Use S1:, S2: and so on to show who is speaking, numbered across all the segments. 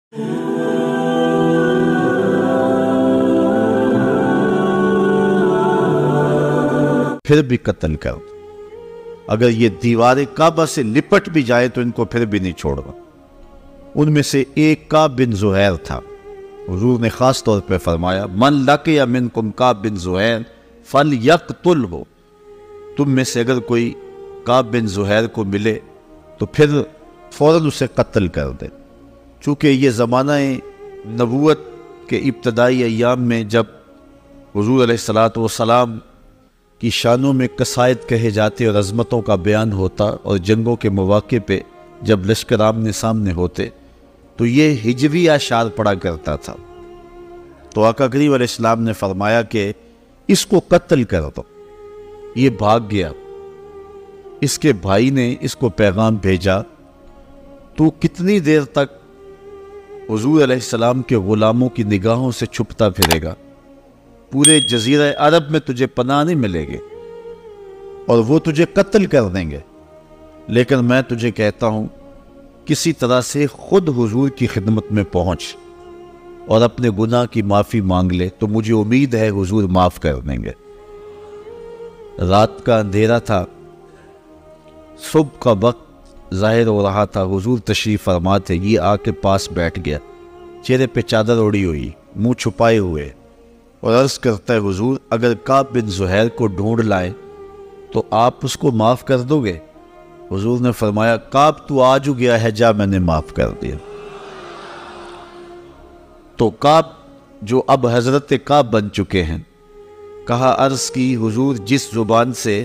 S1: پھر بھی قتل کر دو، اگر یہ دیوار کعبہ سے لپٹ بھی جائے تو ان کو پھر بھی نہیں چھوڑنا۔ ان میں سے ایک کعب بن زہیر تھا۔ حضور نے خاص طور پہ فرمایا من لقی منکم کعب بن زہیر فلیقتلہ، تم میں سے اگر کوئی کعب بن زہیر کو ملے تو پھر فوراً اسے قتل کر دے۔ چونکہ یہ زمانہ نبوت کے ابتدائی ایام میں جب حضور علیہ السلام کی شانوں میں قصائد کہے جاتے اور عظمتوں کا بیان ہوتا، اور جنگوں کے مواقع پہ جب لشکر آمنے سامنے ہوتے تو یہ ہجوی اشعار پڑھا کرتا تھا۔ تو آقا کریم علیہ السلام نے فرمایا کہ اس کو قتل کر دو۔ یہ بھاگ گیا، اس کے بھائی نے اس کو پیغام بھیجا تو کتنی دیر تک حضور علیہ السلام کے غلاموں کی نگاہوں سے چھپتا پھرے گا؟ پورے جزیرہ عرب میں تجھے پناہ نہیں ملے گی اور وہ تجھے قتل کر دیں گے، لیکن میں تجھے کہتا ہوں کسی طرح سے خود حضور کی خدمت میں پہنچ اور اپنے گناہ کی معافی مانگ لے، تو مجھے امید ہے حضور معاف کر دیں گے۔ رات کا اندھیرا تھا، صبح کا وقت ظاہر ہو رہا تھا، حضور تشریف فرما تھے۔ یہ آ کے پاس بیٹھ گیا، چہرے پہ چادر اوڑی ہوئی، منہ چھپائے ہوئے، اور عرض کرتا ہے حضور اگر کعب بن زہیر کو ڈھونڈ لائیں تو آپ اس کو معاف کر دو گے؟ حضور نے فرمایا کعب تو آج گیا ہے، جا میں نے معاف کر دیا۔ تو کعب جو اب حضرت کعب بن چکے ہیں، کہا عرض کی حضور جس زبان سے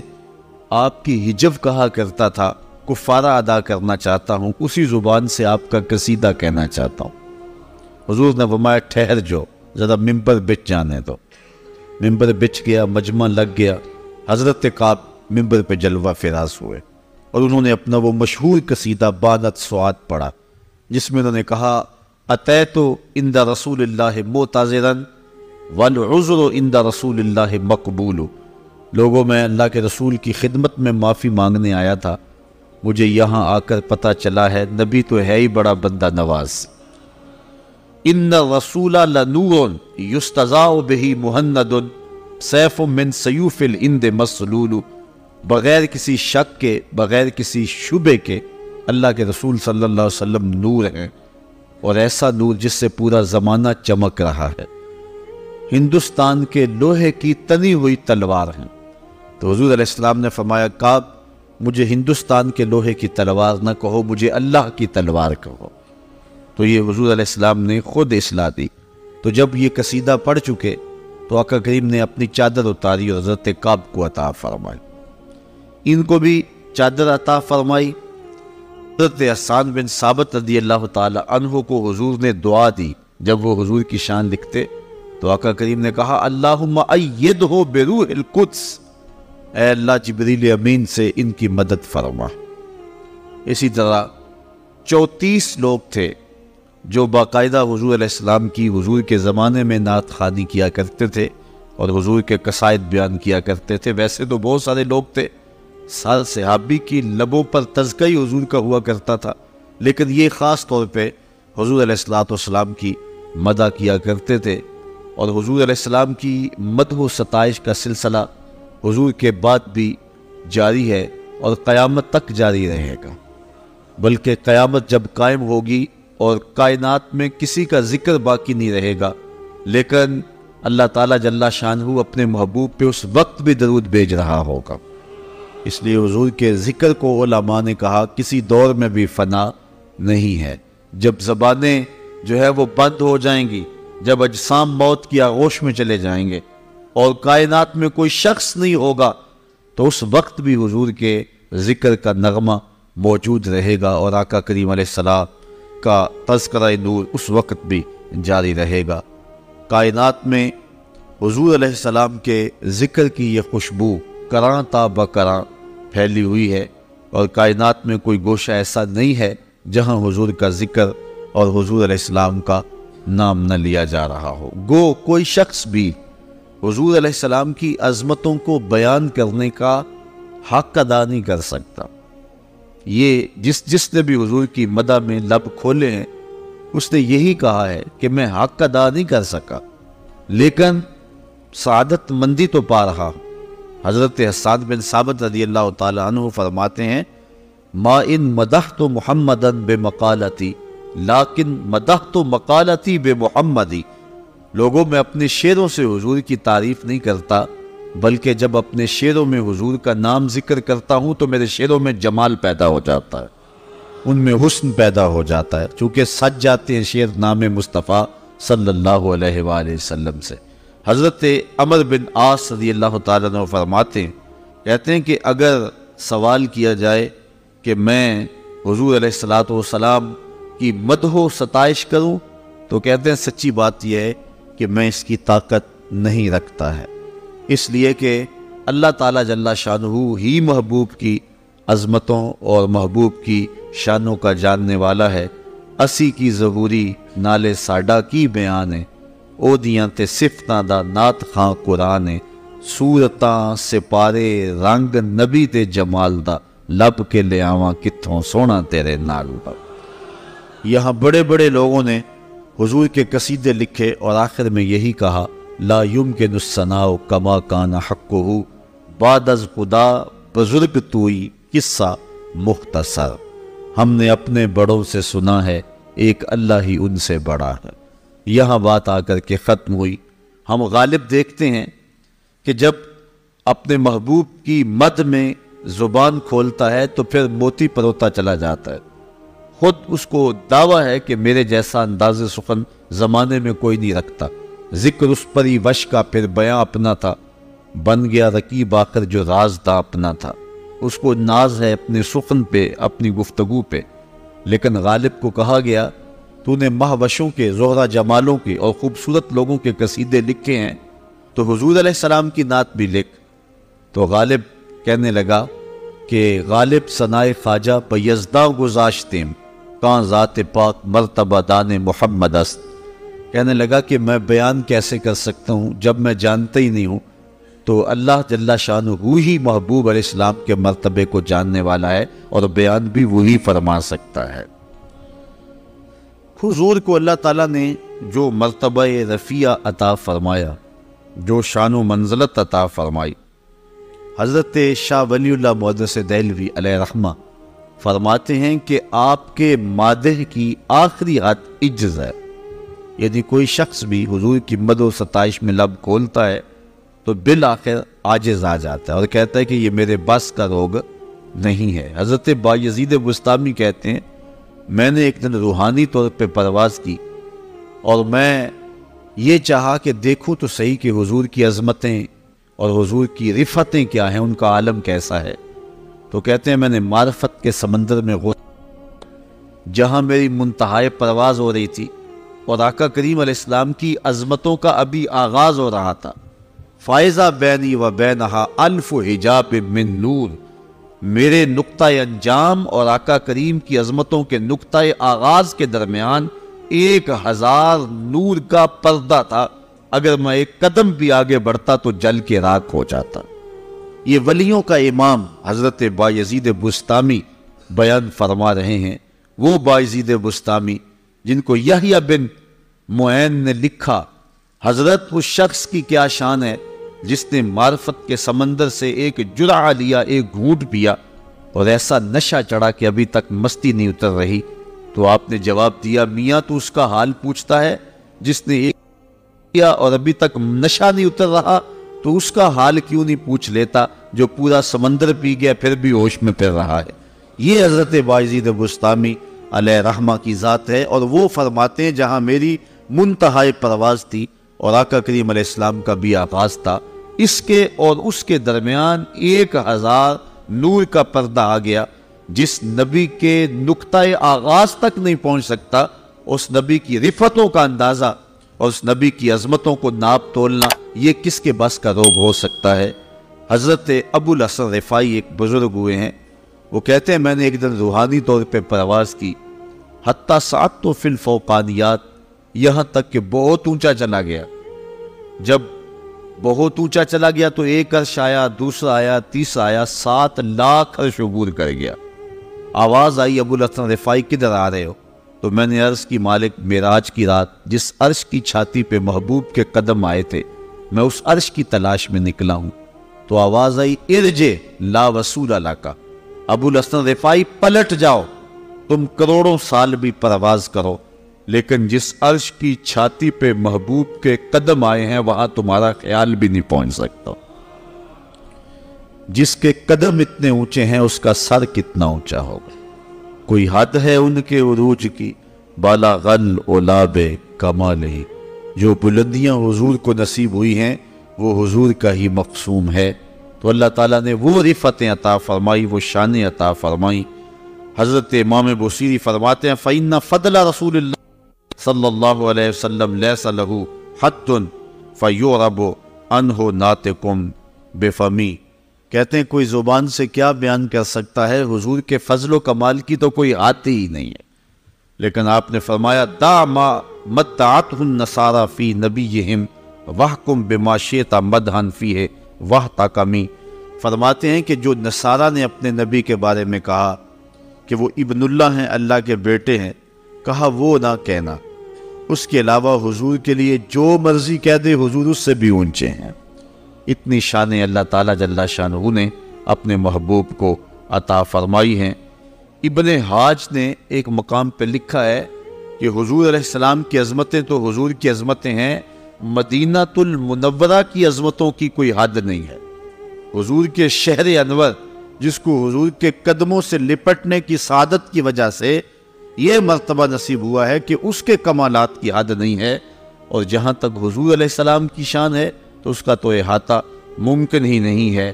S1: آپ کی حجب کہا کرتا تھا کفارہ ادا کرنا چاہتا ہوں، اسی زبان سے آپ کا قصیدہ کہنا چاہتا ہوں۔ حضور نے فرمایا ٹھہر جو، ذرا ممبر بچ جانے دو۔ ممبر بچ گیا، مجمع لگ گیا، حضرت کعب ممبر پہ جلوہ فراز ہوئے اور انہوں نے اپنا وہ مشہور قصیدہ بانت سعاد پڑھا، جس میں انہوں نے کہا اتیت عند رسول اللہ معتذرا والعذر عند رسول اللہ مقبول، لوگوں میں اللہ کے رسول کی خدمت میں معافی مانگنے آیا تھا، مجھے یہاں آ کر پتہ چلا ہے نبی تو ہے ہی بڑا بندہ نواز۔ ان الرسول لنور یستضاء بہ مہند سیف من سیوف الہند مسلول، بغیر کسی شک کے، بغیر کسی شبے کے اللہ کے رسول صلی اللہ علیہ وسلم نور ہیں، اور ایسا نور جس سے پورا زمانہ چمک رہا ہے، ہندوستان کے لوہے کی تنی ہوئی تلوار ہیں۔ تو حضور علیہ السلام نے فرمایا کعب مجھے ہندوستان کے لوہے کی تلوار نہ کہو، مجھے اللہ کی تلوار کہو۔ تو یہ حضور علیہ السلام نے خود اصلاح دی۔ تو جب یہ قصیدہ پڑھ چکے تو آقا کریم نے اپنی چادر اتاری اور حضرت کعب کو عطا فرمائی، ان کو بھی چادر عطا فرمائی۔ حضرت حسان بن ثابت رضی اللہ تعالی عنہ کو حضور نے دعا دی، جب وہ حضور کی شان لکھتے تو آقا کریم نے کہا اللہم ایدہ بروح القدس، اے اللہ جبریل امین سے ان کی مدد فرما۔ اسی طرح 34 لوگ تھے جو باقاعدہ حضور علیہ السلام کی حضور کے زمانے میں نعت خوانی کیا کرتے تھے اور حضور کے قصائد بیان کیا کرتے تھے۔ ویسے تو بہت سارے لوگ تھے، سارے صحابی کی لبوں پر تذکرہ ہی حضور کا ہوا کرتا تھا، لیکن یہ خاص طور پہ حضور علیہ السلام کی مدح کیا کرتے تھے، اور حضور علیہ السلام کی مدح و ستائش کا سلسلہ حضور کے بعد بھی جاری ہے اور قیامت تک جاری رہے گا، بلکہ قیامت جب قائم ہوگی اور کائنات میں کسی کا ذکر باقی نہیں رہے گا، لیکن اللہ تعالیٰ جل شانہ اپنے محبوب پہ اس وقت بھی درود بھیج رہا ہوگا۔ اس لیے حضور کے ذکر کو علماء نے کہا کسی دور میں بھی فنا نہیں ہے۔ جب زبانیں جو ہے وہ بند ہو جائیں گی، جب اجسام موت کی آغوش میں چلے جائیں گے اور کائنات میں کوئی شخص نہیں ہوگا، تو اس وقت بھی حضور کے ذکر کا نغمہ موجود رہے گا اور آقا کریم علیہ السلام کا تذکرہ نور اس وقت بھی جاری رہے گا۔ کائنات میں حضور علیہ السلام کے ذکر کی یہ خوشبو کراں تا بکراں پھیلی ہوئی ہے، اور کائنات میں کوئی گوشہ ایسا نہیں ہے جہاں حضور کا ذکر اور حضور علیہ السلام کا نام نہ لیا جا رہا ہو۔ گو کوئی شخص بھی حضور علیہ السلام کی عظمتوں کو بیان کرنے کا حق ادا نہیں کر سکتا۔ یہ جس نے بھی حضور کی مدح میں لب کھولے ہیں، اس نے یہی کہا ہے کہ میں حق ادا نہیں کر سکا لیکن سعادت مندی تو پا رہا ہوں۔ حضرت حسان بن ثابت رضی اللہ تعالیٰ عنہ فرماتے ہیں ما ان مدحت محمدا بمقالتی لیکن مدحت مقالتی بمحمدی، لوگوں میں اپنے شعروں سے حضور کی تعریف نہیں کرتا بلکہ جب اپنے شعروں میں حضور کا نام ذکر کرتا ہوں تو میرے شعروں میں جمال پیدا ہو جاتا ہے، ان میں حسن پیدا ہو جاتا ہے، چونکہ سج جاتے ہیں شعر نام مصطفیٰ صلی اللہ علیہ وآلہ وسلم سے۔ حضرت عمر بن عاص رضی اللہ تعالیٰ عنہ فرماتے ہیں، کہتے ہیں کہ اگر سوال کیا جائے کہ میں حضور علیہ السلام کی مدح و ستائش کروں تو کہتے ہیں سچی بات یہ ہے کہ میں اس کی طاقت نہیں رکھتا ہے، اس لیے کہ اللہ تعالیٰ جل شانہ ہی محبوب کی عظمتوں اور محبوب کی شانوں کا جاننے والا ہے۔ اسی کی ظہوری نالے ساڈا کی بیان ہے، او دیاں تے صفتاں دا نات خاں قرآن ہے، صورتاں سپارے رنگ نبی تے جمال دا، لب کے لے آواں کتھوں سونا تیرے نال دا۔ یہاں بڑے بڑے لوگوں نے حضور کے قصیدے لکھے اور آخر میں یہی کہا لا یمکن الثناء کما کان حقہ، بعد از خدا بزرگ توئی قصہ مختصر، ہم نے اپنے بڑوں سے سنا ہے ایک اللہ ہی ان سے بڑا ہے۔ یہاں بات آ کر کے ختم ہوئی۔ ہم غالب دیکھتے ہیں کہ جب اپنے محبوب کی مد میں زبان کھولتا ہے تو پھر موتی پروتا چلا جاتا ہے، خود اس کو دعویٰ ہے کہ میرے جیسا انداز سخن زمانے میں کوئی نہیں رکھتا، ذکر اس پری وش کا پھر بیاں اپنا تھا، بن گیا رقیب آخر جو راز دا اپنا تھا۔ اس کو ناز ہے اپنے سخن پہ، اپنی گفتگو پہ، لیکن غالب کو کہا گیا تو نے مہوشوں کے، زہرہ جمالوں کے اور خوبصورت لوگوں کے قصیدے لکھے ہیں تو حضور علیہ السلام کی نعت بھی لکھ۔ تو غالب کہنے لگا کہ غالب ثنائے خواجہ بیزداں گزاشتیم کہاں ذات پاک مرتبہ دان محمد است، کہنے لگا کہ میں بیان کیسے کر سکتا ہوں جب میں جانتا ہی نہیں ہوں، تو اللہ جل شانہ ہی محبوب علیہ السلام کے مرتبے کو جاننے والا ہے اور بیان بھی وہی فرما سکتا ہے۔ حضور کو اللہ تعالیٰ نے جو مرتبہ رفیع عطا فرمایا، جو شان و منزلت عطا فرمائی، حضرت شاہ ولی اللہ محدث دہلوی علیہ رحمہ فرماتے ہیں کہ آپ کے مادح کی آخری حد عجز ہے، یعنی کوئی شخص بھی حضور کی مد و ستائش میں لب کھولتا ہے تو بالآخر عاجز آ جاتا ہے اور کہتا ہے کہ یہ میرے بس کا روگ نہیں ہے۔ حضرت بایزید بستامی کہتے ہیں میں نے ایک دن روحانی طور پہ پرواز کی اور میں یہ چاہا کہ دیکھوں تو صحیح کہ حضور کی عظمتیں اور حضور کی رفتیں کیا ہیں، ان کا عالم کیسا ہے۔ تو کہتے ہیں میں نے معرفت کے سمندر میں جہاں میری منتہائے پرواز ہو رہی تھی اور آقا کریم علیہ السلام کی عظمتوں کا ابھی آغاز ہو رہا تھا، فائزہ بینی و بینہا الف حجاب من نور، میرے نقطہ انجام اور آقا کریم کی عظمتوں کے نقطہ آغاز کے درمیان 1000 نور کا پردہ تھا، اگر میں ایک قدم بھی آگے بڑھتا تو جل کے راکھ ہو جاتا۔ یہ ولیوں کا امام حضرت بایزید بستامی بیان فرما رہے ہیں، وہ بایزید بستامی جن کو یحییٰ بن معین نے لکھا، حضرت اس شخص کی کیا شان ہے جس نے معرفت کے سمندر سے ایک جرعہ لیا، ایک گھونٹ پیا اور ایسا نشہ چڑھا کہ ابھی تک مستی نہیں اتر رہی۔ تو آپ نے جواب دیا میاں تو اس کا حال پوچھتا ہے جس نے ایک پیا اور ابھی تک نشہ نہیں اتر رہا، تو اس کا حال کیوں نہیں پوچھ لیتا جو پورا سمندر پی گیا پھر بھی ہوش میں پھر رہا ہے۔ یہ حضرت بایزید بستامی علیہ رحمہ کی ذات ہے، اور وہ فرماتے ہیں جہاں میری منتہائی پرواز تھی اور آقا کریم علیہ السلام کا بھی آغاز تھا، اس کے اور اس کے درمیان 1000 نور کا پردہ آ گیا۔ جس نبی کے نقطہ آغاز تک نہیں پہنچ سکتا، اس نبی کی رفتوں کا اندازہ اور اس نبی کی عظمتوں کو ناپ تولنا یہ کس کے بس کا روگ ہو سکتا ہے۔ حضرت ابو الحسن رفاعی ایک بزرگ ہوئے ہیں، وہ کہتے ہیں میں نے ایک دن روحانی طور پہ پرواز کی، حتیٰ سعدت فی الفوقانیات، یہاں تک کہ بہت اونچا چلا گیا۔ جب بہت اونچا چلا گیا تو ایک عرش آیا، دوسرا آیا، تیسرا آیا، 7 لاکھ عرش عبور کر گیا۔ آواز آئی ابو الحسن رفاعی کدھر آ رہے ہو؟ تو میں نے عرض کی مالک معراج کی رات جس عرش کی چھاتی پہ محبوب کے قدم آئے تھے میں اس عرش کی تلاش میں نکلا ہوں۔ تو آواز آئی ارجع لا وصول لک، ابو الحسن رفاعی پلٹ جاؤ، تم کروڑوں سال بھی پرواز کرو لیکن جس عرش کی چھاتی پہ محبوب کے قدم آئے ہیں وہاں تمہارا خیال بھی نہیں پہنچ سکتا۔ جس کے قدم اتنے اونچے ہیں اس کا سر کتنا اونچا ہوگا، کوئی حد ہے ان کے عروج کی، بالا غل اولاب کمال ہی، جو بلندیاں حضور کو نصیب ہوئی ہیں وہ حضور کا ہی مقسوم ہے۔ تو اللہ تعالیٰ نے وہ رفعتیں عطا فرمائی، وہ شانیں عطا فرمائی۔ حضرت امام بوصیری فرماتے ہیں فَإِنَّ فَضْلَ رسول اللہ صلی اللہ علیہ وسلم لیس لہو حد فیعرب عنہ ناطقم بفمی، کہتے ہیں کوئی زبان سے کیا بیان کر سکتا ہے، حضور کے فضل و کمال کی تو کوئی آتی ہی نہیں ہے۔ لیکن آپ نے فرمایا دا ما متعتہ النصارى فی نبیہم وحکم بما شئت مدحا فیہ وحتکمی، فرماتے ہیں کہ جو نصارہ نے اپنے نبی کے بارے میں کہا کہ وہ ابن اللہ ہیں، اللہ کے بیٹے ہیں، کہا وہ نہ کہنا، اس کے علاوہ حضور کے لیے جو مرضی کہہ دے حضور اس سے بھی اونچے ہیں۔ اتنی شانیں اللہ تعالیٰ جل شانہ نے اپنے محبوب کو عطا فرمائی ہیں۔ ابن حاج نے ایک مقام پہ لکھا ہے کہ حضور علیہ السلام کی عظمتیں تو حضور کی عظمتیں ہیں، مدینہ المنورہ کی عظمتوں کی کوئی حد نہیں ہے۔ حضور کے شہر انور جس کو حضور کے قدموں سے لپٹنے کی سعادت کی وجہ سے یہ مرتبہ نصیب ہوا ہے کہ اس کے کمالات کی حد نہیں ہے، اور جہاں تک حضور علیہ السلام کی شان ہے تو اس کا تو احاطہ ممکن ہی نہیں ہے۔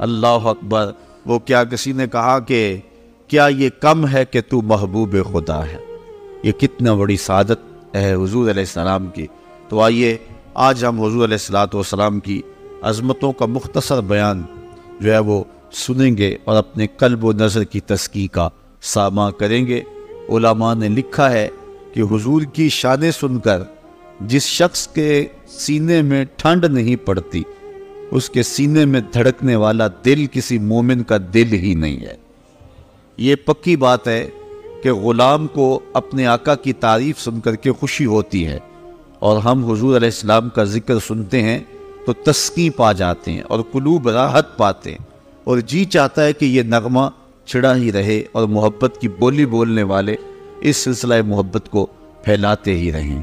S1: اللہ اکبر۔ وہ کیا کسی نے کہا کہ کیا یہ کم ہے کہ تو محبوب خدا ہے، یہ کتنا بڑی سعادت ہے حضور علیہ السلام کی۔ تو آئیے آج ہم حضور علیہ السلام کی عظمتوں کا مختصر بیان جو ہے وہ سنیں گے اور اپنے قلب و نظر کی تزکیہ کا سامع کریں گے۔ علماء نے لکھا ہے کہ حضور کی شانیں سن کر جس شخص کے سینے میں ٹھنڈ نہیں پڑتی اس کے سینے میں دھڑکنے والا دل کسی مومن کا دل ہی نہیں ہے۔ یہ پکی بات ہے کہ غلام کو اپنے آقا کی تعریف سن کر کے خوشی ہوتی ہے، اور ہم حضور علیہ السلام کا ذکر سنتے ہیں تو تسکین پا جاتے ہیں اور قلوب راحت پاتے ہیں، اور جی چاہتا ہے کہ یہ نغمہ چھڑا ہی رہے اور محبت کی بولی بولنے والے اس سلسلہ محبت کو پھیلاتے ہی رہیں۔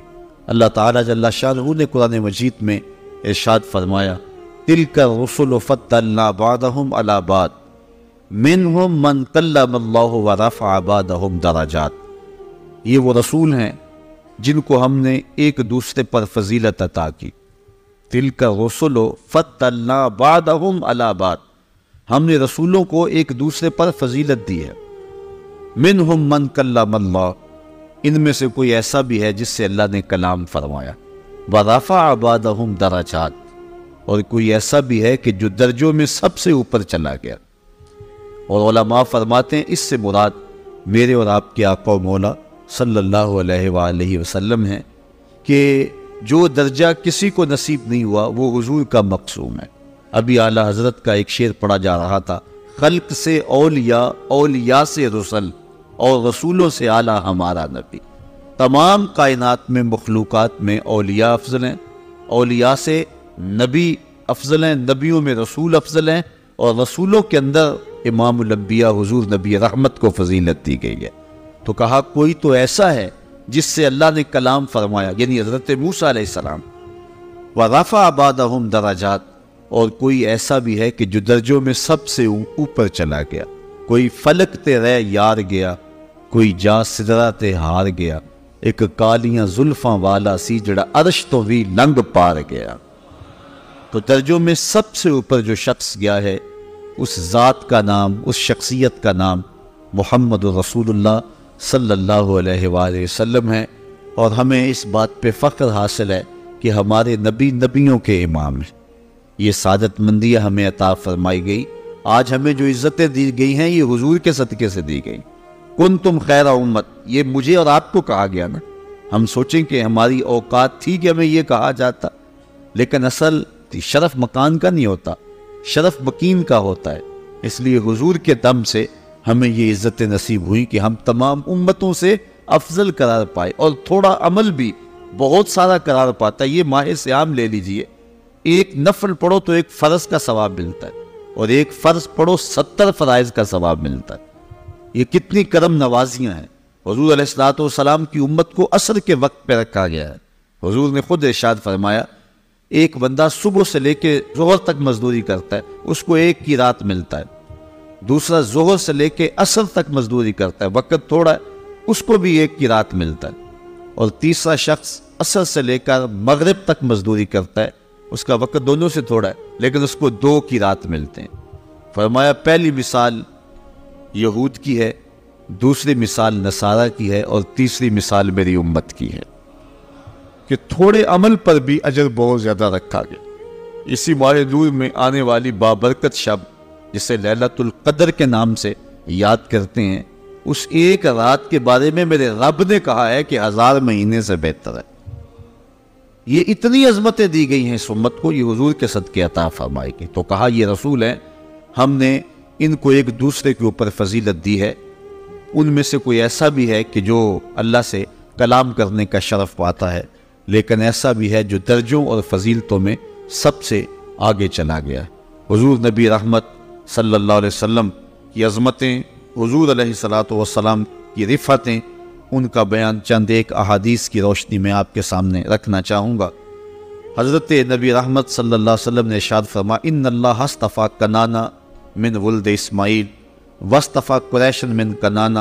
S1: اللہ تعالیٰ جل شانہ نے قرآن مجید میں ارشاد فرمایا تِلْكَ الرُّسُلُ فَضَّلْنَا بَعْضَهُمْ عَلَى بَعْضٍ مِّنْهُمْ مَنْ كَلَّمَ اللَّهُ وَرَفَعَ بَعْضَهُمْ دَرَجَاتٍ، یہ وہ رسول ہیں جن کو ہم نے ایک دوسرے پر فضیلت عطا کی۔ تِلْكَ الرُّسُلُ فَضَّلْنَا بَعْضَهُمْ عَلَى بَعْضٍ، ہم نے رسولوں کو ایک دوسرے پر فضیلت دی ہے۔ منہم من کلم اللہ، ان میں سے کوئی ایسا بھی ہے جس سے اللہ نے کلام فرمایا۔ ورفع بعضهم درجات، اور کوئی ایسا بھی ہے کہ جو درجوں میں سب سے اوپر چلا گیا۔ اور علماء فرماتے ہیں اس سے مراد میرے اور آپ کے آقا و مولا صلی اللہ علیہ وآلہ وسلم ہیں کہ جو درجہ کسی کو نصیب نہیں ہوا وہ حضور کا مقسوم ہے۔ ابھی اعلیٰ حضرت کا ایک شعر پڑھا جا رہا تھا، خلق سے اولیاء، اولیاء سے رسل، اور رسولوں سے اعلیٰ ہمارا نبی۔ تمام کائنات میں مخلوقات میں اولیاء افضل ہیں، اولیاء سے نبی افضل ہیں، نبیوں میں رسول افضل ہیں، اور رسولوں کے اندر امام الانبیاء حضور نبی رحمت کو فضیلت دی گئی ہے۔ تو کہا کوئی تو ایسا ہے جس سے اللہ نے کلام فرمایا، یعنی حضرت موسیٰ علیہ السلام۔ وَرَفَعَ بَعْضَهُمْ دَرَجَاتٍ، اور کوئی ایسا بھی ہے کہ جو درجوں میں سب سے اوپر چلا گیا۔ کوئی فلک تے رہ یار گیا، کوئی جا سدرہ تے ہار گیا، ایک کالیاں زلفاں والا سی جڑا عرش تو بھی لنگ پار گیا۔ تو درجوں میں سب سے اوپر جو شخص گیا ہے اس ذات کا نام، اس شخصیت کا نام محمد رسول اللہ صلی اللہ علیہ وآلہ وسلم ہے، اور ہمیں اس بات پہ فخر حاصل ہے کہ ہمارے نبی نبیوں کے امام ہیں۔ یہ سعادت مندیاں ہمیں عطا فرمائی گئی، آج ہمیں جو عزتیں دی گئی ہیں یہ حضور کے صدقے سے دی گئی۔ کنتم خیر امت، یہ مجھے اور آپ کو کہا گیا نا۔ ہم سوچیں کہ ہماری اوقات تھی کہ ہمیں یہ کہا جاتا، لیکن اصل شرف مکان کا نہیں ہوتا، شرف مکین کا ہوتا ہے۔ اس لیے حضور کے دم سے ہمیں یہ عزتیں نصیب ہوئی کہ ہم تمام امتوں سے افضل قرار پائے، اور تھوڑا عمل بھی بہت سارا قرار پاتا ہے۔ یہ ماہ صیام لے لیجئے، ایک نفل پڑھو تو ایک فرض کا ثواب ملتا ہے، اور ایک فرض پڑھو 70 فرائض کا ثواب ملتا ہے۔ یہ کتنی کرم نوازیاں ہیں۔ حضور علیہ السلام کی امت کو عصر کے وقت پہ رکھا گیا ہے۔ حضور نے خود ارشاد فرمایا، ایک بندہ صبح سے لے کے ظہر تک مزدوری کرتا ہے، اس کو ایک کی رات ملتا ہے۔ دوسرا ظہر سے لے کے عصر تک مزدوری کرتا ہے، وقت تھوڑا ہے، اس کو بھی ایک کی رات ملتا ہے۔ اور تیسرا شخص عصر سے لے کر مغرب تک مزدوری کرتا ہے، اس کا وقت دونوں سے تھوڑا ہے، لیکن اس کو 2 کی رات ملتے ہیں۔ فرمایا پہلی مثال یہود کی ہے، دوسری مثال نصارہ کی ہے، اور تیسری مثال میری امت کی ہے کہ تھوڑے عمل پر بھی اجر بہت زیادہ رکھا گیا۔ اسی ماہ نور میں آنے والی بابرکت شب جسے لیلۃ القدر کے نام سے یاد کرتے ہیں، اس ایک رات کے بارے میں میرے رب نے کہا ہے کہ 1000 مہینے سے بہتر ہے۔ یہ اتنی عظمتیں دی گئی ہیں اس امت کو، یہ حضور کے صدقے عطا فرمائی گئی۔ تو کہا یہ رسول ہیں، ہم نے ان کو ایک دوسرے کے اوپر فضیلت دی ہے۔ ان میں سے کوئی ایسا بھی ہے کہ جو اللہ سے کلام کرنے کا شرف پاتا ہے، لیکن ایسا بھی ہے جو درجوں اور فضیلتوں میں سب سے آگے چلا گیا ہے۔ حضور نبی رحمت صلی اللہ علیہ وسلم کی عظمتیں، حضور علیہ السلام کی رفعتیں، ان کا بیان چند ایک احادیث کی روشنی میں آپ کے سامنے رکھنا چاہوں گا۔ حضرت نبی رحمت صلی اللہ علیہ وسلم نے ارشاد فرمایا، ان اللہ اصطفیٰ کنانہ من ولد اسماعیل واصطفیٰ قریش من کنانہ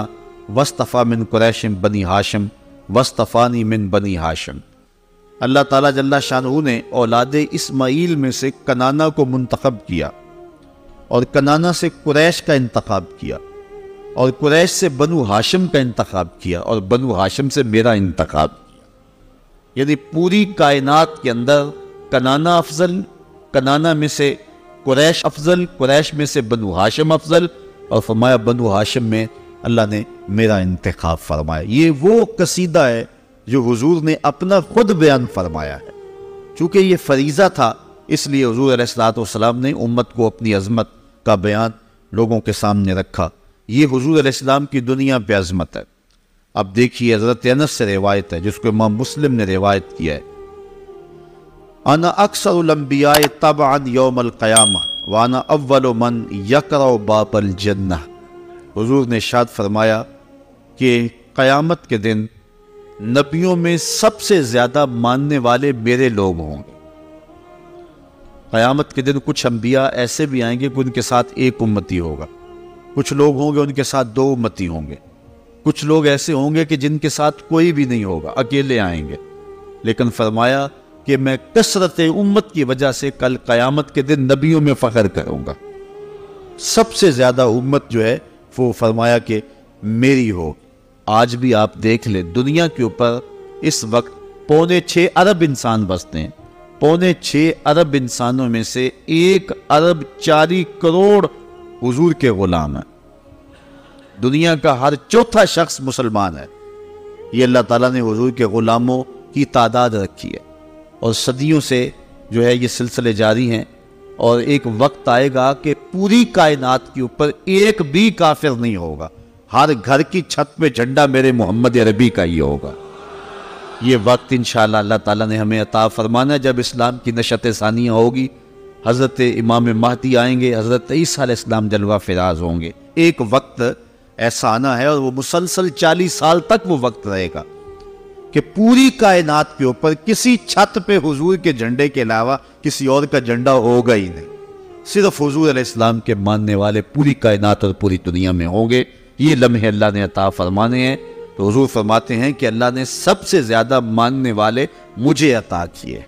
S1: واصطفیٰ من قریش بنی ہاشم واصطفانی من بنی ہاشم۔ اللہ تعالیٰ جل شانہ نے اولاد اسماعیل میں سے کنانہ کو منتخب کیا، اور کنانہ سے قریش کا انتخاب کیا، اور قریش سے بنو ہاشم کا انتخاب کیا، اور بنو ہاشم سے میرا انتخاب کیا۔ یعنی پوری کائنات کے اندر کنانہ افضل، کنانہ میں سے قریش افضل، قریش میں سے بنو ہاشم افضل، اور فرمایا بنو ہاشم میں اللہ نے میرا انتخاب فرمایا۔ یہ وہ قصیدہ ہے جو حضور نے اپنا خود بیان فرمایا ہے۔ چونکہ یہ فریضہ تھا، اس لیے حضور علیہ السلام نے امت کو اپنی عظمت کا بیان لوگوں کے سامنے رکھا۔ یہ حضور علیہ السلام کی دنیا پہ عظمت ہے۔ اب دیکھیے حضرت انس سے روایت ہے جس کو امام مسلم نے روایت کیا ہے، انا اکثر الانبیاء طبعا یوم القیامہ وانا اول من یقرأ باب الجنہ۔ حضور نے ارشاد فرمایا کہ قیامت کے دن نبیوں میں سب سے زیادہ ماننے والے میرے لوگ ہوں گے۔ قیامت کے دن کچھ انبیاء ایسے بھی آئیں گے کہ ان کے ساتھ ایک امتی ہوگا، کچھ لوگ ہوں گے ان کے ساتھ 2 امتی ہوں گے، کچھ لوگ ایسے ہوں گے کہ جن کے ساتھ کوئی بھی نہیں ہوگا، اکیلے آئیں گے۔ لیکن فرمایا کہ میں کثرت امت کی وجہ سے کل قیامت کے دن نبیوں میں فخر کروں گا۔ سب سے زیادہ امت جو ہے وہ فرمایا کہ میری ہو۔ آج بھی آپ دیکھ لیں دنیا کے اوپر اس وقت 6.25 ارب انسان بستے ہیں۔ 6.25 ارب انسانوں میں سے 1 ارب 40 کروڑ حضور کے غلام ہیں۔ دنیا کا ہر 4تھا شخص مسلمان ہے۔ یہ اللہ تعالیٰ نے حضور کے غلاموں کی تعداد رکھی ہے، اور صدیوں سے جو ہے یہ سلسلے جاری ہیں، اور ایک وقت آئے گا کہ پوری کائنات کے اوپر ایک بھی کافر نہیں ہوگا۔ ہر گھر کی چھت پہ جھنڈا میرے محمد عربی کا ہی ہوگا۔ یہ وقت انشاءاللہ اللہ تعالیٰ نے ہمیں عطا فرمانا ہے جب اسلام کی نشأت ثانیہ ہوگی، حضرت امام مہدی آئیں گے، حضرت عیسیٰ علیہ السلام جلوہ فراز ہوں گے۔ ایک وقت ایسا آنا ہے، اور وہ مسلسل 40 سال تک وہ وقت رہے گا کہ پوری کائنات کے اوپر کسی چھت پہ حضور کے جھنڈے کے علاوہ کسی اور کا جھنڈا ہوگا ہی نہیں، صرف حضور علیہ السلام کے ماننے والے پوری کائنات اور پوری دنیا میں ہوں گے۔ یہ لمحے اللہ نے عطا فرمانے ہیں، تو حضور فرماتے ہیں کہ اللہ نے سب سے زیادہ ماننے والے مجھے عطا کیے۔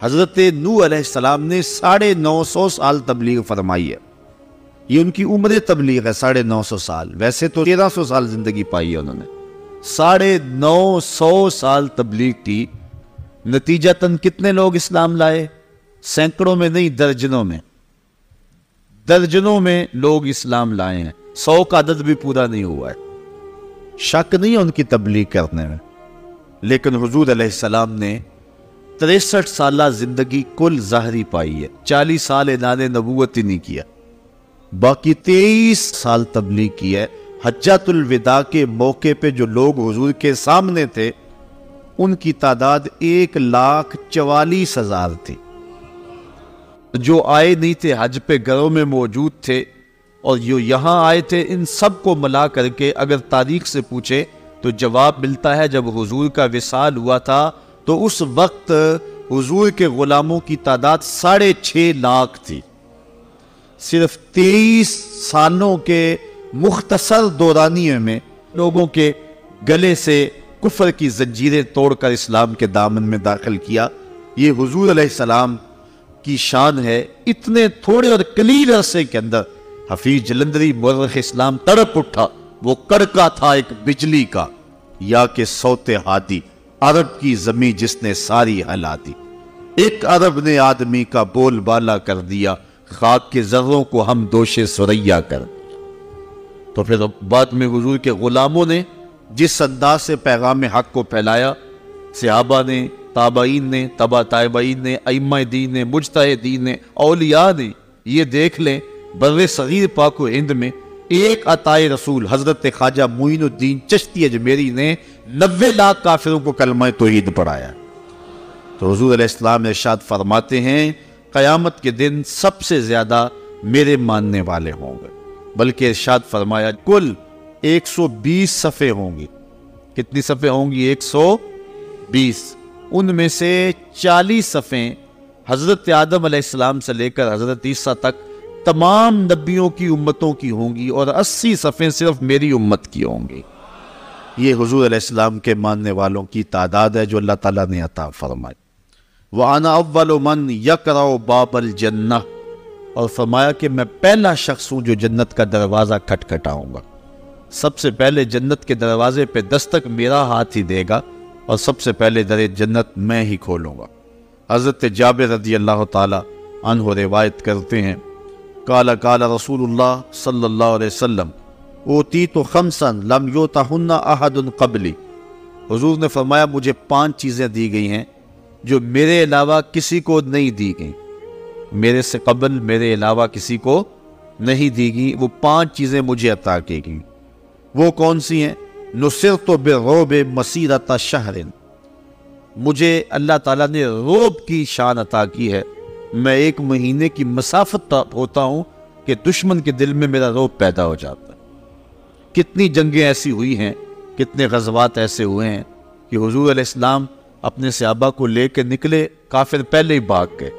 S1: حضرت نوح علیہ السلام نے 950 سال تبلیغ فرمائی ہے، یہ ان کی عمر تبلیغ ہے 950 سال، ویسے تو 1300 سال زندگی پائی ہے انہوں نے، 950 سال تبلیغ کی، نتیجتاً کتنے لوگ اسلام لائے؟ سینکڑوں میں نہیں، درجنوں میں لوگ اسلام لائے ہیں، 100 کا عدد بھی پورا نہیں ہوا ہے۔ شک نہیں ہے ان کی تبلیغ کرنے میں، لیکن حضور علیہ السلام نے 63 سالہ زندگی کل ظاہری پائی ہے، 40 سال اعلان نبوت ہی نہیں کیا، باقی 23 سال تبلیغ کی ہے۔ حجۃ الوداع کے موقع پہ جو لوگ حضور کے سامنے تھے ان کی تعداد 1,44,000 تھی۔ جو آئے نہیں تھے حج پہ گھروں میں موجود تھے اور جو یہاں آئے تھے، ان سب کو ملا کر کے اگر تاریخ سے پوچھے تو جواب ملتا ہے جب حضور کا وصال ہوا تھا تو اس وقت حضور کے غلاموں کی تعداد 6.5 لاکھ تھی۔ صرف 23 سالوں کے مختصر دورانیے میں لوگوں کے گلے سے کفر کی زنجیریں توڑ کر اسلام کے دامن میں داخل کیا۔ یہ حضور علیہ السلام کی شان ہے۔ اتنے تھوڑے اور قلیل عرصے کے اندر حفیظ جلندری مورخ اسلام تڑپ اٹھا۔ وہ کڑکا تھا ایک بجلی کا، یا کہ صوت ہادی، عرب کی زمین جس نے ساری ہلا دی۔ ایک عرب نے آدمی کا بول بالا کر دیا، خاک کے ذروں کو ہم دوش سریا کر دیا۔ تو پھر بعد میں حضور کے غلاموں نے جس انداز سے پیغام حق کو پھیلایا، صحابہ نے، تابعین نے، تبع تابعین نے، ائمہ دین نے، مجتہدین نے، اولیاء نے، یہ دیکھ لیں بر صغیر پاک و ہند میں ایک عطائے رسول حضرت خواجہ معین الدین چشتی اجمیری نے 90 لاکھ کافروں کو کلمہ توحید پڑھایا۔ تو حضور علیہ السلام ارشاد فرماتے ہیں قیامت کے دن سب سے زیادہ میرے ماننے والے ہوں گے، بلکہ ارشاد فرمایا کل 120 صفحے ہوں گی۔ کتنی صفحے ہوں گی؟ 120۔ ان میں سے 40 صفحے حضرت آدم علیہ السلام سے لے کر حضرت عیسیٰ تک تمام نبیوں کی امتوں کی ہوں گی، اور 80 صفحے صرف میری امت کی ہوں گی۔ یہ حضور علیہ السلام کے ماننے والوں کی تعداد ہے جو اللہ تعالیٰ نے عطا فرمائی۔ وَأَنَا أَوَّلُ مَنْ يَقْرَعُ بَابَ الْجَنَّةِ، اور فرمایا کہ میں پہلا شخص ہوں جو جنت کا دروازہ کھٹکھٹاؤں گا۔ سب سے پہلے جنت کے دروازے پہ دستک میرا ہاتھ ہی دے گا، اور سب سے پہلے در جنت میں ہی کھولوں گا۔ حضرت جابر رضی اللہ تعالی عنہ روایت کرتے ہیں قال قال رسول اللہ صلی اللہ علیہ وسلم اوتیت خمسا لم یؤتہن احد قبلی، حضور نے فرمایا مجھے 5 چیزیں دی گئی ہیں جو میرے علاوہ کسی کو نہیں دی گئیں، میرے سے قبل میرے علاوہ کسی کو نہیں دی گئی۔ وہ 5 چیزیں مجھے عطا کی گئیں۔ وہ کون سی ہیں؟ نصرت بالرعب مسیرۃ شہر، مجھے اللہ تعالیٰ نے رعب کی شان عطا کی ہے، میں 1 مہینے کی مسافت ہوتا ہوں کہ دشمن کے دل میں میرا رعب پیدا ہو جاتا ہے۔ کتنی جنگیں ایسی ہوئی ہیں، کتنے غزوات ایسے ہوئے ہیں کہ حضور علیہ السلام اپنے صحابہ کو لے کے نکلے، کافر پہلے ہی بھاگ گئے،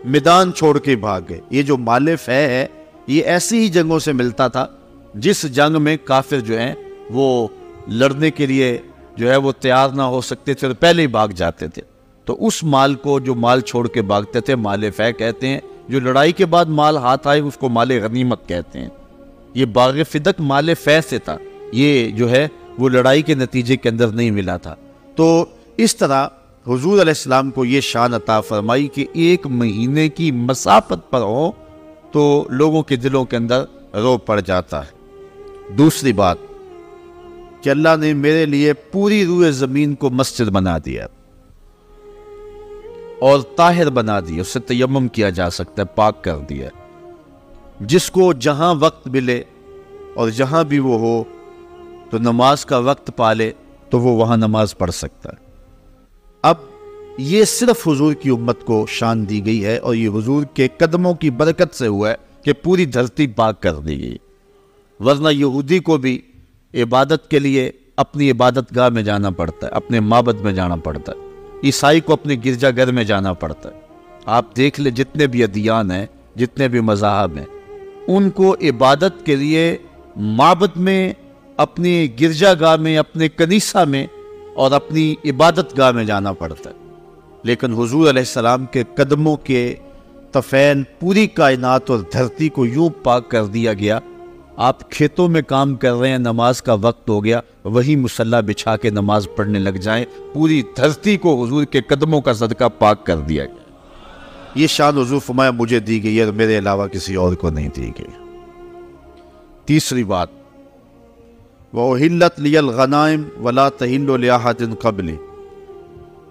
S1: میدان چھوڑ کے بھاگ گئے۔ یہ جو مال فہ ہے یہ ایسی ہی جنگوں سے ملتا تھا جس جنگ میں کافر جو ہیں وہ لڑنے کے لیے جو ہے وہ تیار نہ ہو سکتے تھے اور پہلے ہی بھاگ جاتے تھے۔ تو اس مال کو جو مال چھوڑ کے بھاگتے تھے مال فہ کہتے ہیں، جو لڑائی کے بعد مال ہاتھ آئے اس کو مال غنیمت کہتے ہیں۔ یہ باغ فدق مال فہ سے تھا، یہ جو ہے وہ لڑائی کے نتیجے کے اندر نہیں ملا تھا۔ تو اس طرح حضور علیہ السلام کو یہ شان عطا فرمائی کہ 1 مہینے کی مسافت پر ہو تو لوگوں کے دلوں کے اندر رعب پڑ جاتا ہے۔ دوسری بات کہ اللہ نے میرے لیے پوری روئے زمین کو مسجد بنا دیا اور طاہر بنا دیا، اس سے تیمم کیا جا سکتا ہے، پاک کر دیا۔ جس کو جہاں وقت ملے اور جہاں بھی وہ ہو تو نماز کا وقت پالے تو وہ وہاں نماز پڑھ سکتا ہے۔ اب یہ صرف حضور کی امت کو شان دی گئی ہے، اور یہ حضور کے قدموں کی برکت سے ہوا ہے کہ پوری دھرتی پاک کر دی گئی، ورنہ یہودی کو بھی عبادت کے لیے اپنی عبادت گاہ میں جانا پڑتا ہے، اپنے معبد میں جانا پڑتا ہے، عیسائی کو اپنے گرجا گھر میں جانا پڑتا ہے۔ آپ دیکھ لیں جتنے بھی ادیان ہیں، جتنے بھی مذاہب ہیں، ان کو عبادت کے لیے معبد میں، اپنی گرجا گاہ میں، اپنے کنیسہ میں اور اپنی عبادت گاہ میں جانا پڑتا ہے۔ لیکن حضور علیہ السلام کے قدموں کے طفیل پوری کائنات اور دھرتی کو یوں پاک کر دیا گیا۔ آپ کھیتوں میں کام کر رہے ہیں، نماز کا وقت ہو گیا، وہی مصلی بچھا کے نماز پڑھنے لگ جائیں، پوری دھرتی کو حضور کے قدموں کا صدقہ پاک کر دیا گیا۔ یہ شان حضور فرمایا مجھے دی گئی ہے اور میرے علاوہ کسی اور کو نہیں دی گئی۔ تیسری بات وَأُحِلَّتْ لِيَ الْغَنَائِمُ وَلَا تَحِلُّ لِأَحَدٍ قَبْلِي،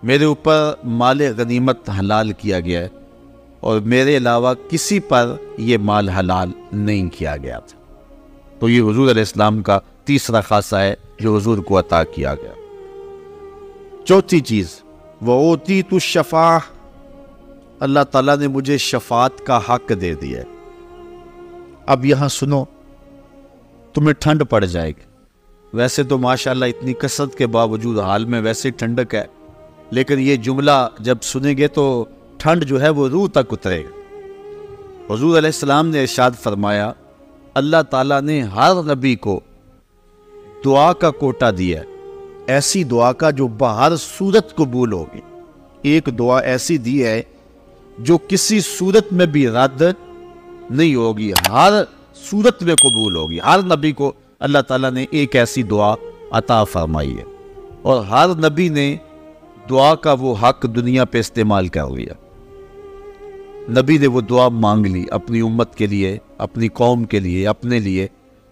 S1: میرے اوپر مال غنیمت حلال کیا گیا ہے اور میرے علاوہ کسی پر یہ مال حلال نہیں کیا گیا تھا۔ تو یہ حضور علیہ السلام کا تیسرا خاصہ ہے جو حضور کو عطا کیا گیا۔ چوتھی چیز وَأُوتِيتُ الشَّفَاعَةَ، اللہ تعالیٰ نے مجھے شفاعت کا حق دے دیا۔ اب یہاں سنو، تمہیں ٹھنڈ پڑ جائے گی، ویسے تو ماشاءاللہ اتنی کثرت کے باوجود حال میں ویسے ٹھنڈک ہے، لیکن یہ جملہ جب سنیں گے تو ٹھنڈ جو ہے وہ روح تک اترے گا۔ حضور علیہ السلام نے ارشاد فرمایا، اللہ تعالیٰ نے ہر نبی کو دعا کا کوٹا دیا ہے، ایسی دعا کا جو بہر صورت قبول ہوگی۔ ایک دعا ایسی دی ہے جو کسی صورت میں بھی رد نہیں ہوگی، ہر صورت میں قبول ہوگی۔ ہر نبی کو اللہ تعالیٰ نے ایک ایسی دعا عطا فرمائی ہے، اور ہر نبی نے دعا کا وہ حق دنیا پہ استعمال کر لیا۔ نبی نے وہ دعا مانگ لی اپنی امت کے لیے، اپنی قوم کے لیے، اپنے لیے۔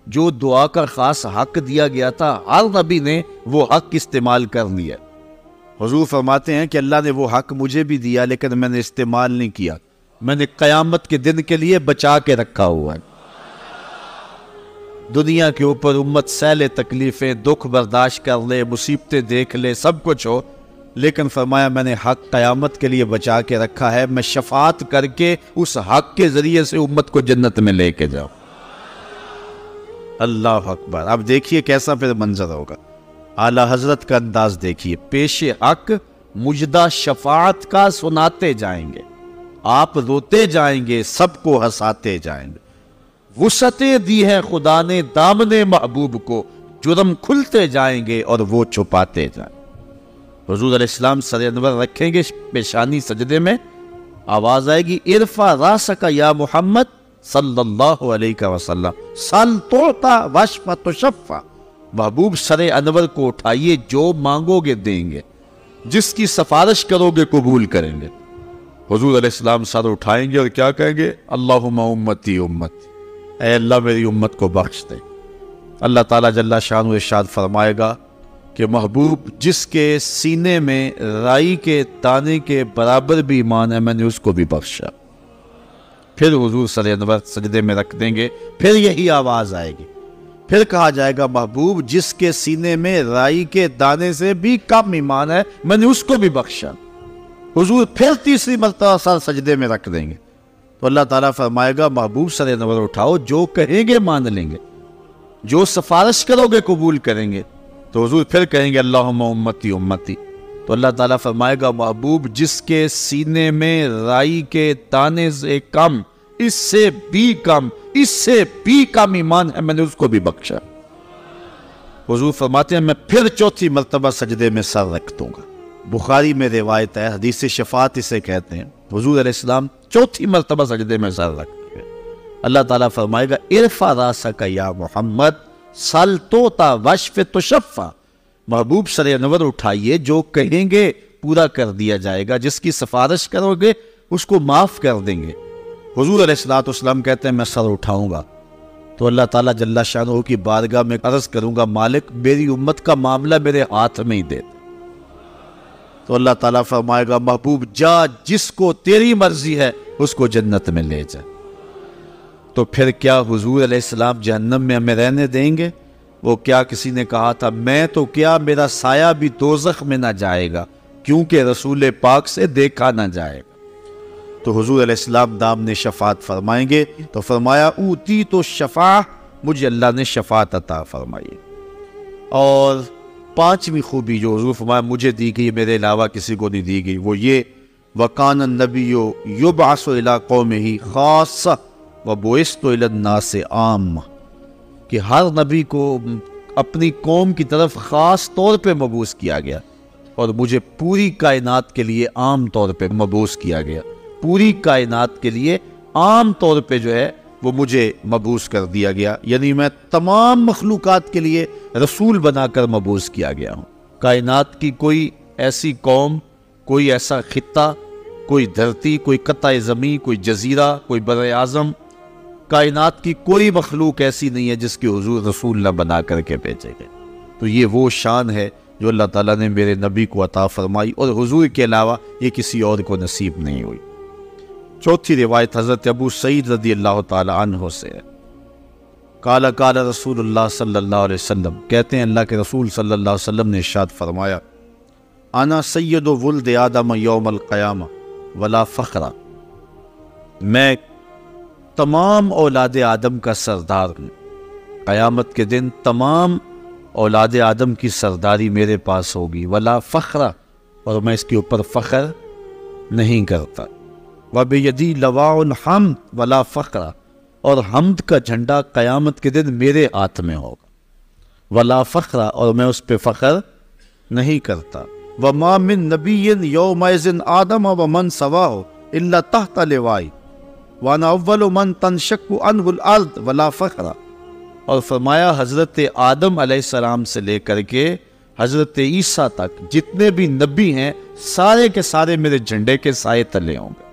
S1: جو دعا کا خاص حق دیا گیا تھا، ہر نبی نے وہ حق استعمال کر لیا۔ حضور فرماتے ہیں کہ اللہ نے وہ حق مجھے بھی دیا، لیکن میں نے استعمال نہیں کیا، میں نے قیامت کے دن کے لیے بچا کے رکھا ہوا ہے۔ دنیا کے اوپر امت سہلے تکلیفیں، دکھ برداشت کر لے، مصیبتیں دیکھ لے، سب کچھ ہو، لیکن فرمایا میں نے حق قیامت کے لیے بچا کے رکھا ہے، میں شفاعت کر کے اس حق کے ذریعے سے امت کو جنت میں لے کے جاؤں۔ اللہ اکبر۔ اب دیکھیے کیسا پھر منظر ہوگا، اعلیٰ حضرت کا انداز دیکھیے، پیش حق مجدہ شفاعت کا سناتے جائیں گے، آپ روتے جائیں گے، سب کو ہنساتے جائیں گے۔ وسعتیں دی ہے خدا نے دامن محبوب کو، جرم کھلتے جائیں گے اور وہ چھپاتے جائیں گے۔ حضور علیہ السلام سر انور رکھیں گے پیشانی سجدے میں، آواز آئے گی ارفع راسک یا محمد صلی اللہ علیہ وسلم سل توتا واشفع تشفع، محبوب سر انور کو اٹھائیے، جو مانگو گے دیں گے، جس کی سفارش کرو گے قبول کریں گے۔ حضور علیہ السلام سر اٹھائیں گے اور کیا کہیں گے؟ اللہم امتی امتی، اے اللہ میری امت کو بخش دے۔ اللہ تعالیٰ جل شانہ ارشاد فرمائے گا کہ محبوب جس کے سینے میں رائی کے دانے کے برابر بھی ایمان ہے، میں نے اس کو بھی بخشا۔ پھر حضور سر انور سجدے میں رکھ دیں گے، پھر یہی آواز آئے گی، پھر کہا جائے گا محبوب جس کے سینے میں رائی کے دانے سے بھی کم ایمان ہے، میں نے اس کو بھی بخشا۔ حضور پھر تیسری مرتبہ سر سجدے میں رکھ دیں گے، تو اللہ تعالیٰ فرمائے گا محبوب سر انور اٹھاؤ، جو کہیں گے مان لیں گے، جو سفارش کرو گے قبول کریں گے۔ تو حضور پھر کہیں گے اللہم امتی امتی، تو اللہ تعالیٰ فرمائے گا محبوب جس کے سینے میں رائی کے دانے سے کم، اس سے بھی کم، اس سے بھی کم ایمان ہے، میں نے اس کو بھی بخشا۔ حضور فرماتے ہیں میں پھر چوتھی مرتبہ سجدے میں سر رکھ دوں گا۔ بخاری میں روایت ہے، حدیث شفاعت اسے کہتے ہیں، حضور علیہ السلام چوتھی مرتبہ سجدے میں سر رکھ گئے، اللہ تعالیٰ فرمائے گا ارفع راسک یا محمد سل توتا واشفع تشفع، محبوب سر انور اٹھائیے، جو کہیں گے پورا کر دیا جائے گا، جس کی سفارش کرو گے اس کو معاف کر دیں گے۔ حضور علیہ السلام کہتے ہیں میں سر اٹھاؤں گا تو اللہ تعالیٰ جل شانہ کی بارگاہ میں عرض کروں گا مالک میری امت کا معاملہ میرے ہاتھ میں ہی دے دے۔ تو اللہ تعالیٰ فرمائے گا محبوب جا، جس کو تیری مرضی ہے اس کو جنت میں لے جا۔ تو پھر کیا حضور علیہ السلام جہنم میں ہمیں رہنے دیں گے؟ وہ کیا کسی نے کہا تھا میں تو کیا میرا سایہ بھی دوزخ میں نہ جائے گا، کیونکہ رسول پاک سے دیکھا نہ جائے گا۔ تو حضور علیہ السلام دامن شفاعت فرمائیں گے، تو فرمایا اوتیت الشفاعہ، مجھے اللہ نے شفاعت عطا فرمائی۔ اور پانچویں خوبی جو حضور فرمایا مجھے دی گئی، میرے علاوہ کسی کو نہیں دی گئی، وہ یہ وَقَانَ النَّبِيُّ يُبْعَثُ إِلَىٰ قَوْمِهِ خَاصَّةً وَبُعِثْتُ إِلَى النَّاسِ عَامَّةً، کہ ہر نبی کو اپنی قوم کی طرف خاص طور پہ مبعوث کیا گیا، اور مجھے پوری کائنات کے لیے عام طور پہ مبعوث کیا گیا، پوری کائنات کے لیے عام طور پہ جو ہے وہ مجھے مبعوث کر دیا گیا، یعنی میں تمام مخلوقات کے لیے رسول بنا کر مبعوث کیا گیا ہوں۔ کائنات کی کوئی ایسی قوم، کوئی ایسا خطہ، کوئی دھرتی، کوئی قطع زمین، کوئی جزیرہ، کوئی بر اعظم، کائنات کی کوئی مخلوق ایسی نہیں ہے جس کی حضور رسول نہ بنا کر کے بھیجے گئے۔ تو یہ وہ شان ہے جو اللہ تعالیٰ نے میرے نبی کو عطا فرمائی، اور حضور کے علاوہ یہ کسی اور کو نصیب نہیں ہوئی۔ چوتھی روایت حضرت ابو سعید رضی اللہ تعالی عنہ سے ہے، قال قال رسول اللہ صلی اللہ علیہ وسلم، کہتے ہیں اللہ کے رسول صلی اللہ علیہ وسلم نے ارشاد فرمایا، انا سید ولد آدم یوم القیامہ ولا فخر، میں تمام اولاد آدم کا سردار ہوں، قیامت کے دن تمام اولاد آدم کی سرداری میرے پاس ہوگی، ولا فخر، اور میں اس کے اوپر فخر نہیں کرتا، وبیدی لواء الحمد ولا فخر، اور حمد کا جھنڈا قیامت کے دن میرے ہاتھ میں ہوگا، ولا فخر، اور میں اس پہ فخر نہیں کرتا، وما من نبی یومئذ آدم ومن سواہ الا تحت لوائی وانا اول من تنشق عنہ الارض ولا فخر، اور فرمایا حضرت آدم علیہ السلام سے لے کر کے حضرت عیسیٰ تک جتنے بھی نبی ہیں سارے کے سارے میرے جھنڈے کے سائے تلے ہوں گے،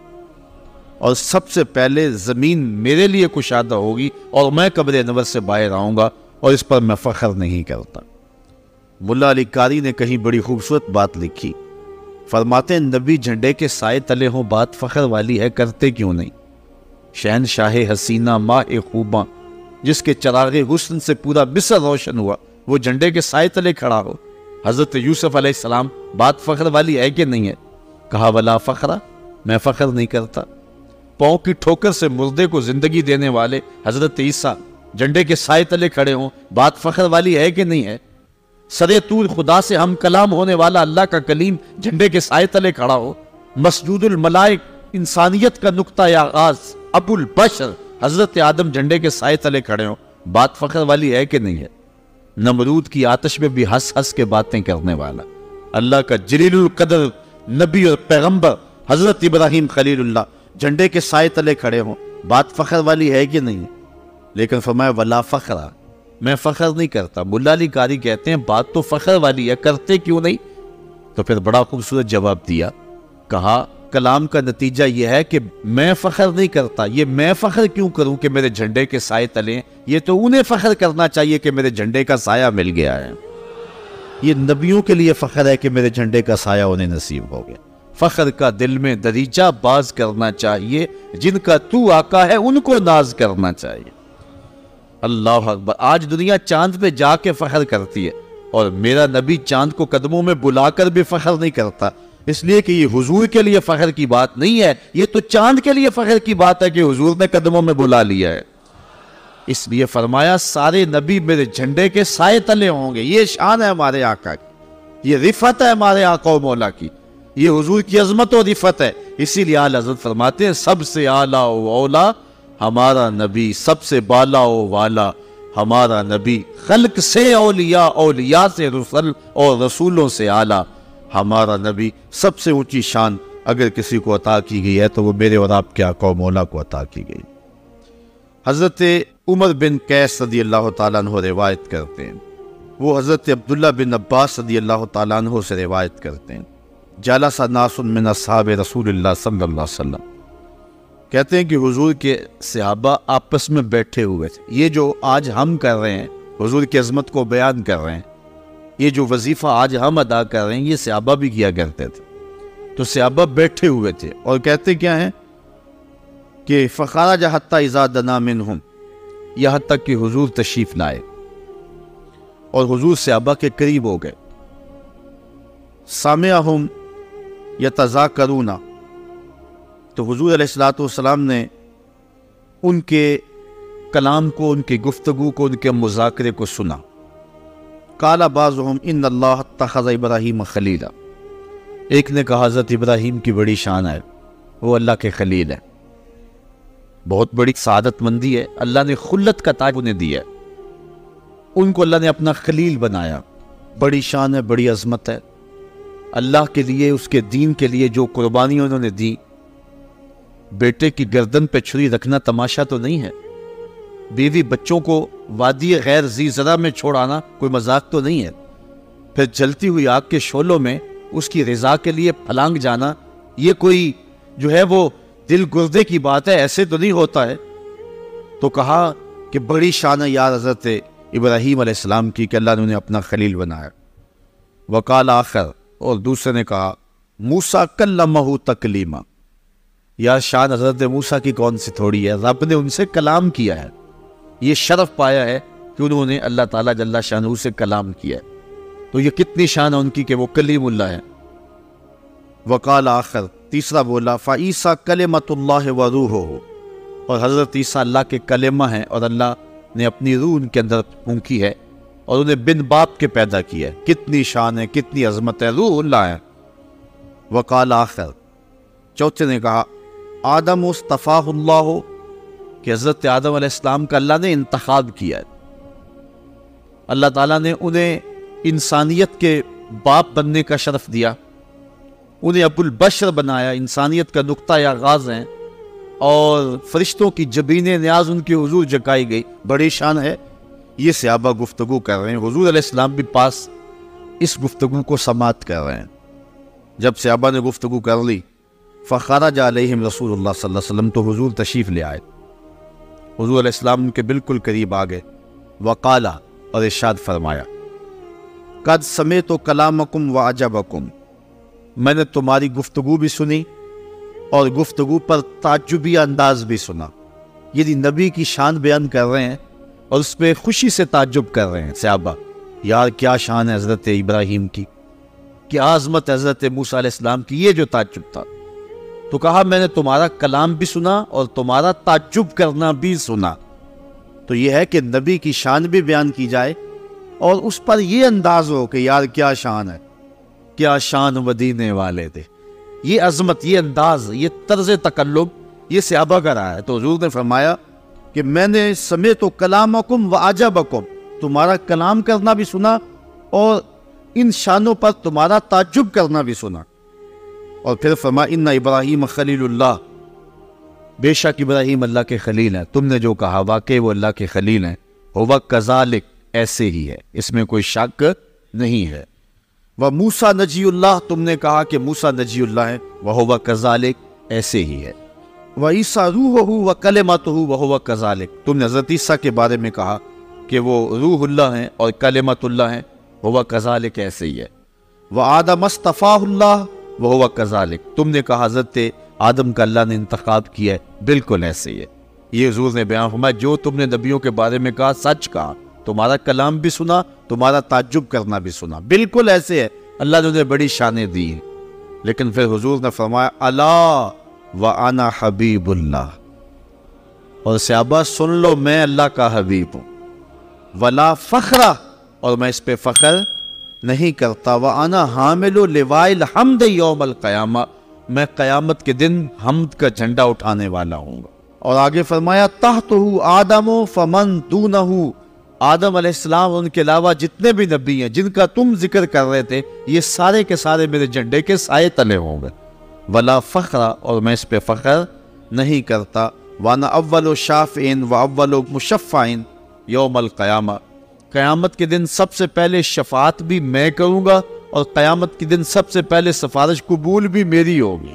S1: اور سب سے پہلے زمین میرے لیے کشادہ ہوگی اور میں قبر انور سے باہر آؤں گا، اور اس پر میں فخر نہیں کرتا۔ ملا علی قاری نے کہیں بڑی خوبصورت بات لکھی، فرماتے ہیں نبی جھنڈے کے سائے تلے ہوں بات فخر والی ہے، کرتے کیوں نہیں؟ شہنشاہ حسینہ ماہ خوباں جس کے چراغ حسن سے پورا مصر روشن ہوا، وہ جھنڈے کے سائے تلے کھڑا ہو۔ حضرت یوسف علیہ السلام بات فخر والی ہے کہ نہیں ہے؟ کہا ولا فخر، میں فخر نہیں کرتا۔ پاؤں کی ٹھوکر سے مردے کو زندگی دینے والے حضرت عیسیٰ جھنڈے کے سائے تلے کھڑے ہوں، بات فخر والی ہے کہ نہیں ہے؟ سرے طور خدا سے ہم کلام ہونے والا اللہ کا کلیم جھنڈے کے سائے تلے کھڑا ہو، مسجود الملائک انسانیت کا نقطہ آغاز ابو البشر حضرت آدم جھنڈے کے سائے تلے کھڑے ہوں، بات فخر والی ہے کہ نہیں ہے؟ نمرود کی آتش میں بھی ہنس ہنس کے باتیں کرنے والا اللہ کا جلیل القدر نبی اور پیغمبر حضرت ابراہیم خلیل اللہ جھنڈے کے سائے تلے کھڑے ہوں، بات فخر والی ہے کہ نہیں؟ لیکن فرمایا ولا فخر، میں فخر نہیں کرتا۔ ملا علی قاری کہتے ہیں بات تو فخر والی ہے، کرتے کیوں نہیں؟ تو پھر بڑا خوبصورت جواب دیا، کہا کلام کا نتیجہ یہ ہے کہ میں فخر نہیں کرتا، یہ میں فخر کیوں کروں کہ میرے جھنڈے کے سائے تلے، یہ تو انہیں فخر کرنا چاہیے کہ میرے جھنڈے کا سایہ مل گیا ہے۔ یہ نبیوں کے لیے فخر ہے کہ میرے جھنڈے کا سایہ انہیں نصیب ہو گیا۔ فخر کا دل میں دریچہ باز کرنا چاہیے، جن کا تو آقا ہے ان کو ناز کرنا چاہیے۔ اللہ اکبر، آج دنیا چاند پہ جا کے فخر کرتی ہے، اور میرا نبی چاند کو قدموں میں بلا کر بھی فخر نہیں کرتا، اس لیے کہ یہ حضور کے لیے فخر کی بات نہیں ہے، یہ تو چاند کے لیے فخر کی بات ہے کہ حضور نے قدموں میں بلا لیا ہے۔ اس لیے فرمایا سارے نبی میرے جھنڈے کے سائے تلے ہوں گے۔ یہ شان ہے ہمارے آقا کی، یہ رفعت ہے ہمارے آقا و مولا کی، یہ حضور کی عظمت و رفعت ہے۔ اسی لیے اعلی حضرت فرماتے ہیں سب سے اعلیٰ و اولا ہمارا نبی، سب سے بالا و والا ہمارا نبی، خلق سے اولیاء، اولیاء سے رسول اور رسولوں سے اعلیٰ ہمارا نبی۔ سب سے اونچی شان اگر کسی کو عطا کی گئی ہے تو وہ میرے اور آپ کے آقا و مولا کو عطا کی گئی۔ حضرت عمر بن قیس رضی اللہ تعالیٰ عنہ روایت کرتے ہیں، وہ حضرت عبداللہ بن عباس رضی اللہ تعالیٰ عنہ سے روایت کرتے ہیں، جالس ناس من اصحاب رسول اللہ صلی اللہ علیہ وسلم، کہتے ہیں کہ حضور کے صحابہ آپس میں بیٹھے ہوئے تھے۔ یہ جو آج ہم کر رہے ہیں، حضور کی عظمت کو بیان کر رہے ہیں، یہ جو وظیفہ آج ہم ادا کر رہے ہیں یہ صحابہ بھی کیا کرتے تھے۔ تو صحابہ بیٹھے ہوئے تھے اور کہتے کیا ہیں کہ فخرج حتی اذا دنا منہم، یہاں تک کہ حضور تشریف لائے اور حضور صحابہ کے قریب ہو گئے۔ سامعہم یتذاکرون، تو حضور علیہ السلام نے ان کے کلام کو، ان کی گفتگو کو، ان کے مذاکرے کو سنا۔ قال بعضهم ان اللہ اتخذ ابراہیم خلیلا، ایک نے کہا حضرت ابراہیم کی بڑی شان ہے، وہ اللہ کے خلیل ہے، بہت بڑی سعادت مندی ہے، اللہ نے خلت کا تاج انہیں دیا ہے، ان کو اللہ نے اپنا خلیل بنایا، بڑی شان ہے، بڑی عظمت ہے۔ اللہ کے لیے، اس کے دین کے لیے جو قربانیاں انہوں نے دی، بیٹے کی گردن پہ چھری رکھنا تماشا تو نہیں ہے، بیوی بچوں کو وادی غیر ذی زرع میں چھوڑانا کوئی مذاق تو نہیں ہے، پھر جلتی ہوئی آگ کے شعلوں میں اس کی رضا کے لیے پھلانگ جانا، یہ کوئی جو ہے وہ دل گردے کی بات ہے، ایسے تو نہیں ہوتا ہے۔ تو کہا کہ بڑی شان ہے یار حضرت ابراہیم علیہ السلام کی کہ اللہ نے انہیں اپنا خلیل بنایا۔ وقال آخر، اور دوسرے نے کہا موسیٰ کلمہ تکلیما، یا شان حضرت موسیٰ کی کون سی تھوڑی ہے، رب نے ان سے کلام کیا ہے۔ یہ شرف پایا ہے کہ انہوں نے اللہ تعالیٰ جل شانہ سے کلام کیا ہے۔ تو یہ کتنی شان ہے ان کی کہ وہ کلیم اللہ ہے۔ وقال آخر، تیسرا بولا، فعیسیٰ کلمۃ اللہ و روحہ، اور حضرت عیسیٰ اللہ کے کلمہ ہیں اور اللہ نے اپنی روح ان کے اندر پھونکی ہے اور انہیں بن باپ کے پیدا کیا ہے۔ کتنی شان ہے، کتنی عظمت ہے، روح اللہ ہے۔ وقال آخر، چوتھے نے کہا، آدم اصطفاہ اللہ، کہ حضرت آدم علیہ السلام کا اللہ نے انتخاب کیا ہے۔ اللہ تعالیٰ نے انہیں انسانیت کے باپ بننے کا شرف دیا، انہیں ابو البشر بنایا، انسانیت کا نقطہ آغاز ہیں، اور فرشتوں کی جبین نیاز ان کے حضور جگائی گئی۔ بڑی شان ہے۔ یہ صحابہ گفتگو کر رہے ہیں، حضور علیہ السلام بھی پاس اس گفتگو کو سماعت کر رہے ہیں۔ جب صحابہ نے گفتگو کر لی، فخرج علیہم رسول اللہ صلی اللہ علیہ وسلم، تو حضور تشریف لے آئے، حضور علیہ السلام ان کے بالکل قریب آ گئے۔ وقالا، اور ارشاد فرمایا، قد سمعت کلامکم وعجبکم، میں نے تمہاری گفتگو بھی سنی اور گفتگو پر تعجبی انداز بھی سنا۔ یعنی نبی کی شان بیان کر رہے ہیں اور اس پہ خوشی سے تعجب کر رہے ہیں صحابہ، یار کیا شان ہے حضرت ابراہیم کی، کیا عظمت حضرت موسیٰ علیہ السلام کی، یہ جو تعجب تھا۔ تو کہا میں نے تمہارا کلام بھی سنا اور تمہارا تعجب کرنا بھی سنا۔ تو یہ ہے کہ نبی کی شان بھی بیان کی جائے اور اس پر یہ انداز ہو کہ یار کیا شان ہے، کیا شان مدینے والے تھے۔ یہ عظمت، یہ انداز، یہ طرز تکلم، یہ صحابہ کا رہا ہے۔ تو حضور نے فرمایا کہ میں نے سمعت کلامکم وعجبکم، تمہارا کلام کرنا بھی سنا اور ان شانوں پر تمہارا تعجب کرنا بھی سنا۔ اور پھر فرمایا ان ابراہیم خلیل اللہ، بے شک ابراہیم اللہ کے خلیل ہیں۔ تم نے جو کہا واقعی وہ اللہ کے خلیل ہیں۔ ہوا کذالک، ایسے ہی ہے، اس میں کوئی شک نہیں ہے۔ وہ موسیٰ نجی اللہ، تم نے کہا کہ موسیٰ نجی اللہ ہے، وہ کذالک، ایسے ہی ہے۔ وہ عیسیٰ روحہ و کلمتہ، وہ کذالک، تم نے حضرت عیسیٰ کے بارے میں کہا کہ وہ روح اللہ ہیں اور کلمت اللہ ہیں، وہ کذالک، ایسے ہی ہے۔ وہ آدم اصطفاہ اللہ، وہ کذالک، تم نے کہا حضرت آدم کا اللہ نے انتخاب کیا ہے، بالکل ایسے ہی ہے۔ یہ حضور نے بیان فرمایا جو تم نے نبیوں کے بارے میں کہا سچ کہا، تمہارا کلام بھی سنا، تمہارا تعجب کرنا بھی سنا، بالکل ایسے ہے۔ اللہ نے انہیں بڑی شانیں دی ہیں۔ لیکن پھر حضور نے فرمایا الا وانا حبیب اللہ، اور صحابہ سن لو میں اللہ کا حبیب ہوں، ولا فخر، اور میں اس پہ فخر نہیں کرتا، وانا حامل لواء الحمد یوم القیامہ، میں قیامت کے دن حمد کا جھنڈا اٹھانے والا ہوں گا۔ اور آگے فرمایا تحتہ آدم فمن دونہ، آدم علیہ السلام اور ان کے علاوہ جتنے بھی نبی ہیں جن کا تم ذکر کر رہے تھے، یہ سارے کے سارے میرے جھنڈے کے سائے تلے ہوں گے۔ ولا فخر، اور میں اس پہ فخر نہیں کرتا، وانا اول شافعین و اول مشفعین یوم القیامہ، قیامت کے دن سب سے پہلے شفاعت بھی میں کروں گا اور قیامت کے دن سب سے پہلے سفارش قبول بھی میری ہوگی۔